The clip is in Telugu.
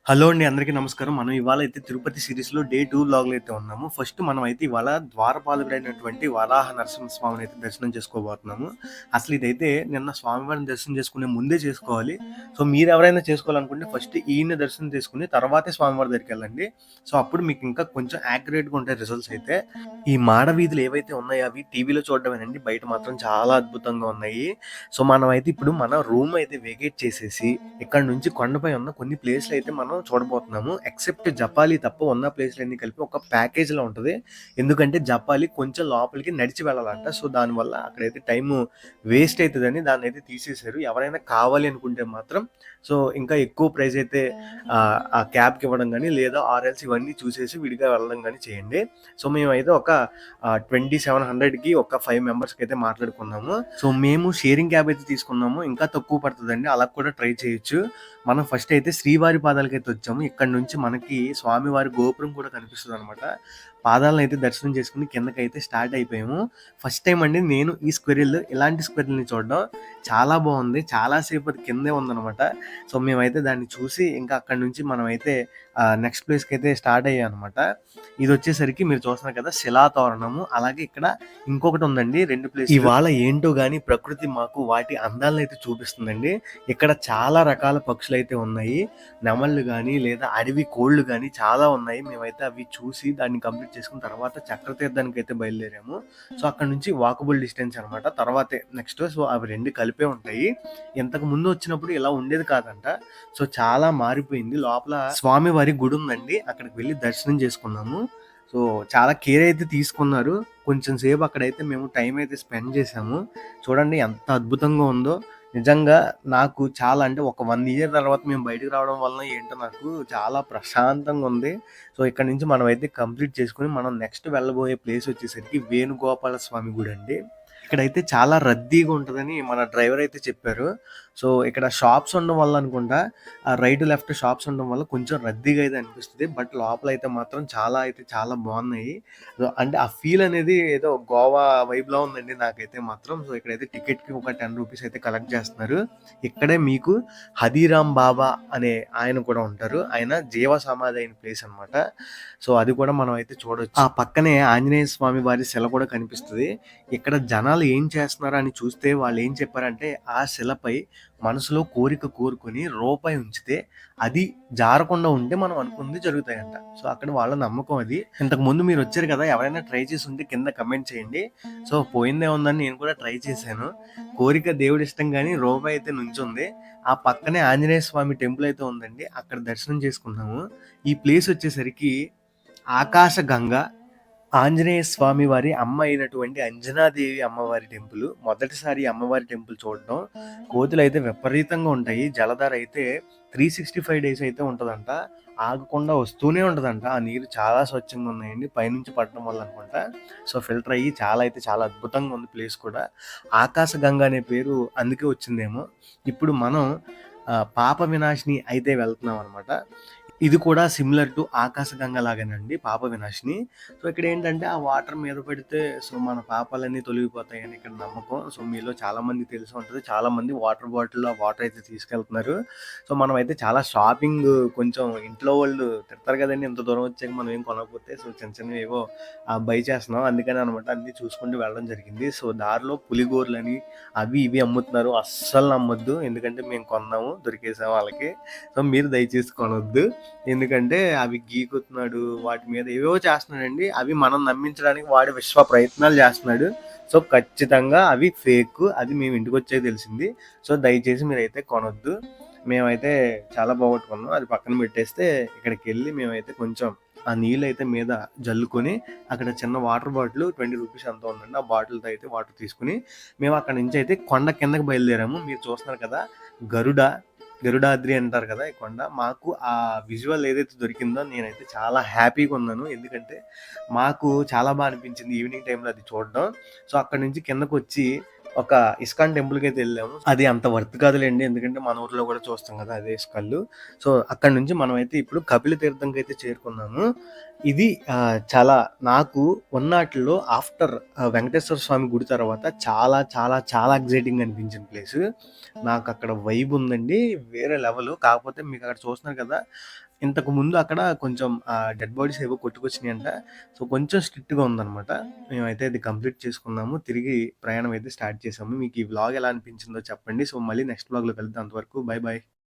హలో అండి. అందరికీ నమస్కారం. మనం ఇవాళ అయితే తిరుపతి సీరీస్‌లో డే 2 వ్లాగ్‌లో అయితే ఉన్నాము. ఫస్ట్ మనమైతే ఇవాళ ద్వారపాలకుడైనటువంటి వరాహ నరసింహస్వామిని అయితే దర్శనం చేసుకోబోతున్నాము. అసలు ఇదైతే నిన్న స్వామివారిని దర్శనం చేసుకునే ముందే చేసుకోవాలి. సో, మీరెవరైనా చేసుకోవాలనుకుంటే ఫస్ట్ ఈయన్ని దర్శనం చేసుకొని తర్వాతే స్వామివారి దగ్గరికెళ్ళండి. సో, అప్పుడు మీకు ఇంకా కొంచెం యాక్యురేట్‌గా ఉంటాయి రిజల్ట్స్ అయితే. ఈ మాడ వీధులు ఏవైతే ఉన్నాయో అవి టీవీలో చూడడమేనండి. బయట మాత్రం చాలా అద్భుతంగా ఉన్నాయి. సో, మనమైతే ఇప్పుడు మన రూమ్ అయితే వేకేట్ చేసేసి ఇక్కడ నుంచి కొండపై ఉన్న కొన్ని ప్లేస్‌లు అయితే మనం చూడబోతున్నాము. ఎక్సెప్ట్ జపాలి తప్ప ఉన్న ప్లేస్‌లన్నీ కలిపి ఒక ప్యాకేజ్‌లో ఉంటది. ఎందుకంటే జపాలి కొంచెం లోపలికి నడిచి వెళ్ళాలంట. సో, దానివల్ల అక్కడైతే టైము వేస్ట్ అయితదని దాన్నయితే తీసేశారు. ఎవరైనా కావాలి అనుకుంటే మాత్రం సో, ఇంకా ఎక్కువ ప్రైస్ అయితే ఆ క్యాబ్‌కి ఇవ్వడం గాని, లేదా ఆర్ఎల్స్ ఇవన్నీ చూసేసి విడిగా వెళ్ళడం గాని చేయండి. సో, మేమైతే ఒక 2700కి ఒక 5 మెంబర్స్‌కైతే మాట్లాడుకున్నాము. సో, మేము షేరింగ్ క్యాబ్ అయితే తీసుకున్నాము. ఇంకా తక్కువ పడతదండి. అలా కూడా ట్రై చేయొచ్చు. మనం ఫస్ట్ అయితే శ్రీవారి పాదాలకైతే వచ్చాము. ఇక్కడ నుంచి మనకి స్వామివారి గోపురం కూడా కనిపిస్తదనమాట. పాదాలనైతే దర్శనం చేసుకొని కిందకైతే స్టార్ట్ అయిపోయాము. ఫస్ట్ టైమ్ అండి నేను ఈ స్క్విరిల్ ఇలాంటి స్క్విరిల్‌ని చూడడం. చాలా బావుంది. చాలా సేపు అది కిందే ఉందనమాట. సో, మేమైతే దాన్ని చూసి ఇంకా అక్కడి నుంచి మనమైతే నెక్స్ట్ ప్లేస్‌కైతే స్టార్ట్ అయ్యామనమాట. ఇదొచ్చేసరికి మీరు చూస్తున్నారు కదా! శిలాతోరణము. అలాగే ఇక్కడ ఇంకొకటుందండి 2 ప్లేసులు. ఇవాళ ఏంటో గాని ప్రకృతి మాకు వాటి అందాలనైతే చూపిస్తుందండి. ఇక్కడ చాలా రకాల పక్షులైతే ఉన్నాయి. నెమళ్ళు గాని, లేదా అడవి కోళ్ళు గాని చాలా ఉన్నాయి. మేమైతే అవి చూసి దాన్ని కంప్లీట్ చేసుకున్న తర్వాత చక్రతీర్థానికైతే బయలుదేరాము. సో, అక్కడి నుంచి వాకబుల్ డిస్టెన్స్ అనమాట. తర్వాతే నెక్స్ట్ సో, అవి 2 కలిపే ఉంటాయి. ఇంతకు ముందు వచ్చినప్పుడు ఇలా ఉండేది కాదంట. సో, చాలా మారిపోయింది. లోపల స్వామివారి గుడుందండి. అక్కడికి వెళ్లి దర్శనం చేసుకున్నాము. సో, చాలా కేర్ అయితే తీసుకున్నారు. కొంచెం సేపు అక్కడైతే మేము టైం అయితే స్పెండ్ చేశాము. చూడండి ఎంత అద్భుతంగా ఉందో. నిజంగా నాకు చాలా అంటే ఒక 1 ఇయర్ తర్వాత మేము బయటికి రావడం వలన ఏంటో నాకు చాలా ప్రశాంతంగా ఉంది. సో, ఇక్కడి నుంచి మనమైతే కంప్లీట్ చేసుకొని మనం నెక్స్ట్ వెళ్ళబోయే ప్లేస్ వచ్చేసరికి వేణుగోపాల స్వామి గుడండి. ఇక్కడైతే చాలా రద్దీగా ఉంటదని మన డ్రైవర్ అయితే చెప్పారు. సో, ఇక్కడ షాప్స్ ఉండడం వల్ల అనుకుంటా రైట్, లెఫ్ట్ షాప్స్ ఉండడం వల్ల కొంచెం రద్దీగా అయితే అనిపిస్తది. బట్ లోపలైతే మాత్రం చాలా అయితే చాలా బావున్నాయి. అంటే ఆ ఫీల్ అనేది ఏదో గోవా వైబ్‌లా ఉందండి నాకైతే మాత్రం. సో, ఇక్కడైతే టికెట్‌కి ఒక ₹10 అయితే కలెక్ట్ చేస్తున్నారు. ఇక్కడే మీకు హదీరామ్ బాబా అనే ఆయన కూడా ఉంటారు. ఆయన జీవ సమాధి అయిన ప్లేస్ అనమాట. సో, అది కూడా మనం అయితే చూడొచ్చు. ఆ పక్కనే ఆంజనేయ స్వామి వారి శిల కూడా కనిపిస్తది. ఇక్కడ జనాలు ఏం చేస్తున్నారా అని చూస్తే వాళ్ళేం చెప్పారంటే, ఆ శిలపై మనసులో కోరిక కోరుకొని రూపాయి ఉంచితే అది జారకుండా ఉంటే మనం అనుకున్నది జరుగుతాయంట. సో, అక్కడ వాళ్ళ నమ్మకం అది. ఇంతకుముందు మీరొచ్చారు కదా! ఎవరైనా ట్రై చేసుంటే కింద కమెంట్ చేయండి. సో, పోయిందేముందని నేను కూడా ట్రై చేశాను. కోరిక దేవుడిష్టం గాని రూపాయి అయితే నుంచుంది. ఆ పక్కనే ఆంజనేయ స్వామి టెంపుల్ అయితే ఉందండి. అక్కడ దర్శనం చేసుకున్నాము. ఈ ప్లేస్ వచ్చేసరికి ఆకాశగంగ ఆంజనేయ స్వామి వారి అమ్మ అయినటువంటి అంజనాదేవి అమ్మవారి టెంపుల్. మొదటిసారి ఈ అమ్మవారి టెంపుల్ చూడడం. కోతులైతే విపరీతంగా ఉంటాయి. జలధార అయితే 365 డేస్ అయితే ఉంటదంట. ఆగకుండా వస్తూనే ఉంటదంట. ఆ నీరు చాలా స్వచ్ఛంగా ఉన్నాయండి. పైనుంచి పడడం వల్ల అనుకుంటా. సో, ఫిల్టర్ అయ్యి చాలా అయితే చాలా అద్భుతంగా ఉంది ప్లేస్ కూడా. ఆకాశగంగ అనే పేరు అందుకే వచ్చిందేమో. ఇప్పుడు మనం పాప వినాశిని అయితే వెళ్తున్నాం అనమాట. ఇది కూడా సిమిలర్ టు ఆకాశగంగ లాగానండి పాప వినాశిని. సో, ఇక్కడేంటంటే ఆ వాటర్ మీద పడితే సో, మన పాపాలన్నీ తొలగిపోతాయని ఇక్కడ నమ్మకం. సో, మీలో చాలామందికి తెలిసి ఉంటది. చాలామంది వాటర్ బాటిల్‌లో వాటర్ అయితే తీసుకెళ్తున్నారు. సో, మనమైతే చాలా షాపింగ్ కొంచెం ఇంట్లో వాళ్ళు తిడతారు కదండీ! ఇంత దూరం వచ్చాక మనం ఏం కొనకపోతే. సో, చిన్న చిన్నవి ఏవో బై చేస్తున్నాం. అందుకని అనమాట అన్నీ చూసుకుంటూ వెళ్ళడం జరిగింది. సో, దారిలో పులిగోరలని అవి ఇవి అమ్ముతున్నారు. అస్సలు నమ్మొద్దు. ఎందుకంటే మేము కొన్నాము. దొరికేసాం వాళ్ళకి. సో, మీరు దయచేసి కొనొద్దు. ఎందుకంటే అవి గీకుతున్నాడు. వాటి మీద ఏవేవో చేస్తున్నాడండి. అవి మనం నమ్మించడానికి వాడు విశ్వ ప్రయత్నాలు చేస్తున్నాడు. సో, ఖచ్చితంగా అవి ఫేక్. అది మేము ఇంటికొచ్చాక తెలిసింది. సో, దయచేసి మీరైతే కొనొద్దు. మేమైతే చాలా పోగొట్టుకున్నాం. అది పక్కన పెట్టేస్తే ఇక్కడికెళ్ళి మేమైతే కొంచెం ఆ నీళ్ళైతే మీద జల్లుకొని అక్కడ చిన్న వాటర్ బాటిల్ ₹20 ఎంతో ఉందండి. ఆ బాటిల్‌తో అయితే వాటర్ తీసుకొని మేము అక్కడి నుంచి అయితే కొండ కిందకి బయలుదేరాము. మీరు చూస్తున్నారు కదా! గరుడ గరుడాద్రి అంటారు కదా! ఈ కొండ. మాకు ఆ విజువల్ ఏదైతే దొరికిందో నేనైతే చాలా హ్యాపీగా ఉన్నాను. ఎందుకంటే మాకు చాలా అనిపించింది ఈవినింగ్ టైమ్‌లో అది చూడడం. సో, అక్కడి నుంచి కిందకొచ్చి ఒక ఇస్కాన్ టెంపుల్‌కైతే ఎళ్ళాము. అది అంత వర్త్ కాదులెండి. ఎందుకంటే మన ఊర్లో కూడా చూస్తాం కదా! అదే ఇస్కాన్‌లు. సో, అక్కడి నుంచి మనమైతే ఇప్పుడు కపిల తీర్థంకైతే చేరుకున్నాము. ఇది చాలా నాకు ఉన్నాటిల్లో ఆఫ్టర్ వెంకటేశ్వర స్వామి గుడి తర్వాత చాలా చాలా చాలా ఎక్సైటింగ్‌గా అనిపించిన ప్లేసు. నాకక్కడ వైబ్ ఉందండి. వేరే లెవెలు. కాకపోతే మీకక్కడ చూస్తున్నారు కదా! ఇంతకుముందు అక్కడ కొంచెం డెడ్ బాడీస్ ఏవో కొట్టుకొచ్చినాయంట. సో, కొంచెం స్ట్రిక్ట్‌గా ఉందనమాట. మేమైతే అది కంప్లీట్ చేసుకున్నాము. తిరిగి ప్రయాణం అయితే స్టార్ట్ చేసాము. మీకు ఈ వ్లాగ్ ఎలా అనిపించిందో చెప్పండి. సో, మళ్ళీ నెక్స్ట్ వ్లాగ్‌లో కలుద్దాం. అంతవరకు బై బై.